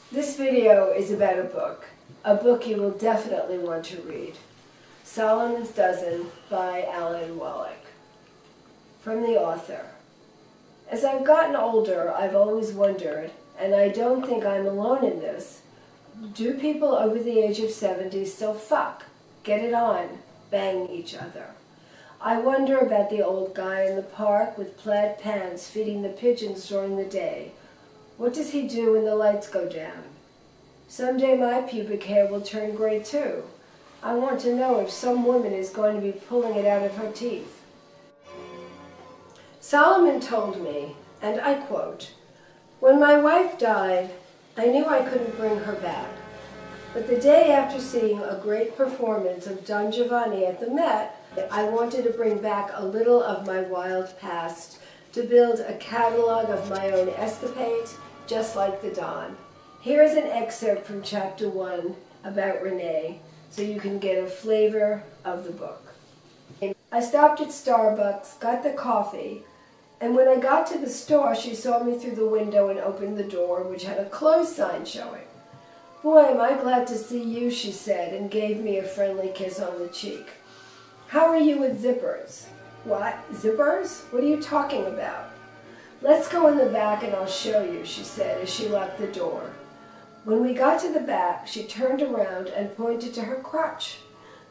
This video is about a book you will definitely want to read. Solomon's Dozen by Alan Wallach. From the author. As I've gotten older, I've always wondered, and I don't think I'm alone in this, do people over the age of 70 still fuck, get it on, bang each other? I wonder about the old guy in the park with plaid pants feeding the pigeons during the day. What does he do when the lights go down? Someday my pubic hair will turn gray too. I want to know if some woman is going to be pulling it out of her teeth. Solomon told me, and I quote, "When my wife died, I knew I couldn't bring her back. But the day after seeing a great performance of Don Giovanni at the Met, I wanted to bring back a little of my wild past, to build a catalog of my own escapades, just like the Don." Here is an excerpt from chapter 1 about Renee, so you can get a flavor of the book. I stopped at Starbucks, got the coffee, and when I got to the store, she saw me through the window and opened the door, which had a closed sign showing. "Boy, am I glad to see you," she said, and gave me a friendly kiss on the cheek. "How are you with zippers?" "What? Zippers? What are you talking about?" "Let's go in the back and I'll show you," she said as she locked the door. When we got to the back, she turned around and pointed to her crotch.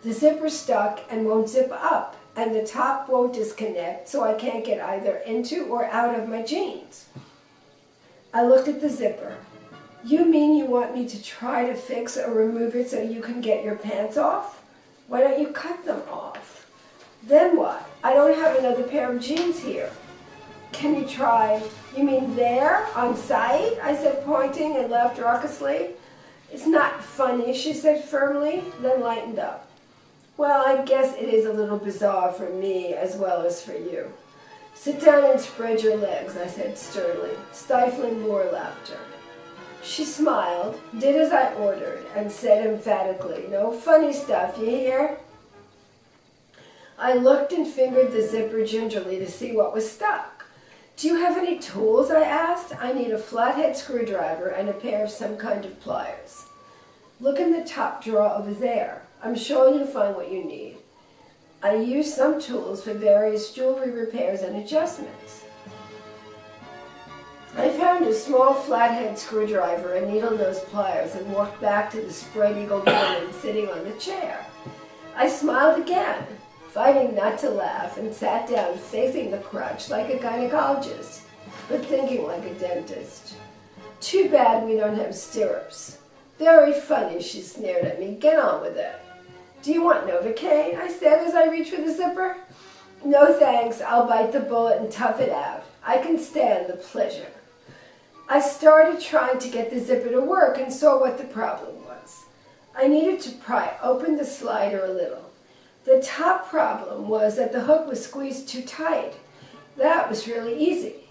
"The zipper's stuck and won't zip up, and the top won't disconnect, so I can't get either into or out of my jeans." I looked at the zipper. "You mean you want me to try to fix or remove it so you can get your pants off? Why don't you cut them off?" "Then what? I don't have another pair of jeans here." "Can you try?" "You mean there, on site?" I said, pointing, and laughed raucously. "It's not funny," she said firmly, then lightened up. "Well, I guess it is a little bizarre for me as well as for you." "Sit down and spread your legs," I said sternly, stifling more laughter. She smiled, did as I ordered, and said emphatically, "No funny stuff, you hear?" I looked and fingered the zipper gingerly to see what was stuck. "Do you have any tools?" I asked. "I need a flathead screwdriver and a pair of some kind of pliers." "Look in the top drawer over there. I'm sure you'll find what you need." I used some tools for various jewelry repairs and adjustments. I found a small flathead screwdriver and needle-nose pliers and walked back to the spread-eagled woman sitting on the chair. I smiled again, fighting not to laugh, and sat down facing the crutch like a gynecologist, but thinking like a dentist. "Too bad we don't have stirrups." "Very funny," she sneered at me. "Get on with it." "Do you want Novocaine?" I said as I reached for the zipper. "No thanks, I'll bite the bullet and tough it out. I can stand the pleasure." I started trying to get the zipper to work and saw what the problem was. I needed to pry open the slider a little. The top problem was that the hook was squeezed too tight. That was really easy.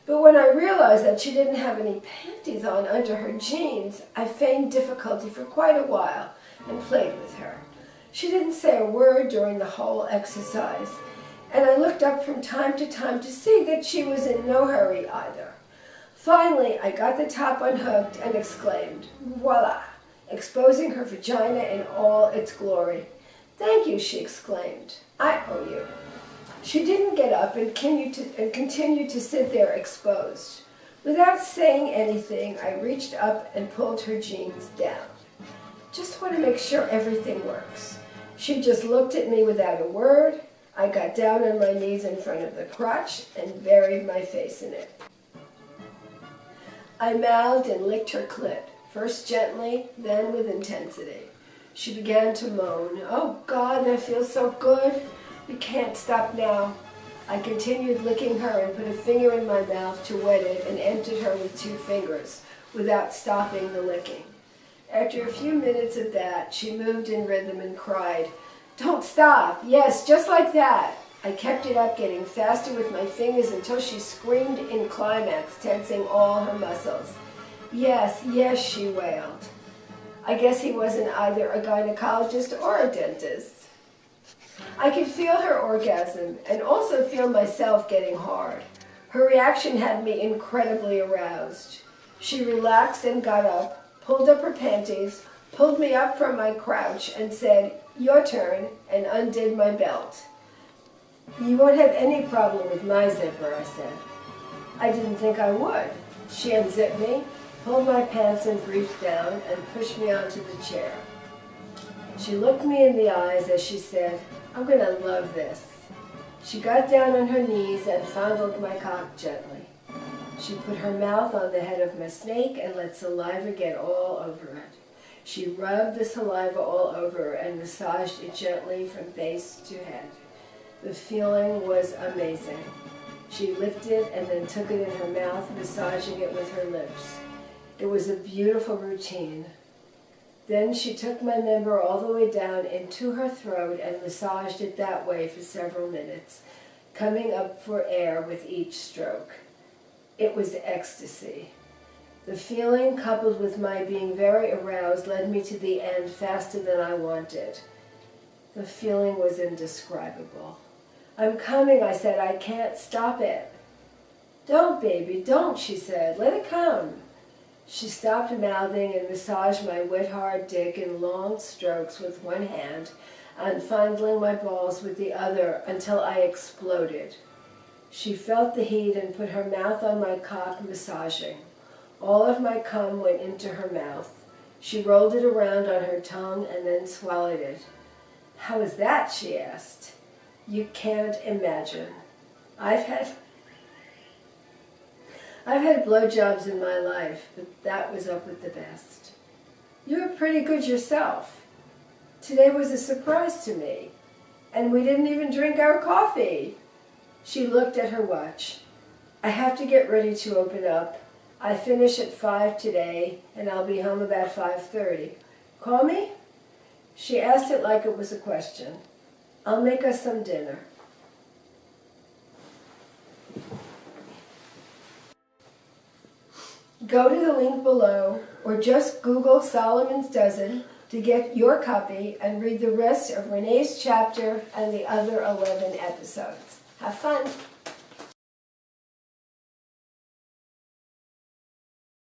But when I realized that she didn't have any panties on under her jeans, I feigned difficulty for quite a while and played with her. She didn't say a word during the whole exercise, and I looked up from time to time to see that she was in no hurry either. Finally, I got the top unhooked and exclaimed, "Voila!" exposing her vagina in all its glory. "Thank you," she exclaimed. "I owe you." She didn't get up and continued to sit there exposed. Without saying anything, I reached up and pulled her jeans down. "Just want to make sure everything works." She just looked at me without a word. I got down on my knees in front of the crotch and buried my face in it. I mouthed and licked her clit, first gently, then with intensity. She began to moan. "Oh God, that feels so good. We can't stop now." I continued licking her and put a finger in my mouth to wet it and emptied her with 2 fingers without stopping the licking. After a few minutes of that, she moved in rhythm and cried, "Don't stop. Yes, just like that." I kept it up, getting faster with my fingers until she screamed in climax, tensing all her muscles. "Yes, yes," she wailed. I guess he wasn't either a gynecologist or a dentist. I could feel her orgasm and also feel myself getting hard. Her reaction had me incredibly aroused. She relaxed and got up, pulled up her panties, pulled me up from my crouch, and said, "Your turn," and undid my belt. "You won't have any problem with my zipper," I said. I didn't think I would. She unzipped me, pulled my pants and briefs down, and pushed me onto the chair. She looked me in the eyes as she said, "I'm going to love this." She got down on her knees and fondled my cock gently. She put her mouth on the head of my snake and let saliva get all over it. She rubbed the saliva all over and massaged it gently from base to head. The feeling was amazing. She licked it and then took it in her mouth, massaging it with her lips. It was a beautiful routine. Then she took my member all the way down into her throat and massaged it that way for several minutes, coming up for air with each stroke. It was ecstasy. The feeling, coupled with my being very aroused, led me to the end faster than I wanted. The feeling was indescribable. "I'm coming," I said. "I can't stop it." "Don't, baby, don't," she said. "Let it come." She stopped mouthing and massaged my wet, hard dick in long strokes with one hand and fondling my balls with the other until I exploded. She felt the heat and put her mouth on my cock, massaging. All of my cum went into her mouth. She rolled it around on her tongue and then swallowed it. "How is that?" she asked. You can't imagine. I've had blowjobs in my life, but that was up with the best. You were pretty good yourself. Today was a surprise to me, and we didn't even drink our coffee. She looked at her watch. I have to get ready to open up. I finish at 5 today, and I'll be home about 5:30. Call me? She asked it like it was a question. I'll make us some dinner. Go to the link below, or just Google Solomon's Dozen to get your copy and read the rest of Renee's chapter and the other 11 episodes. Have fun!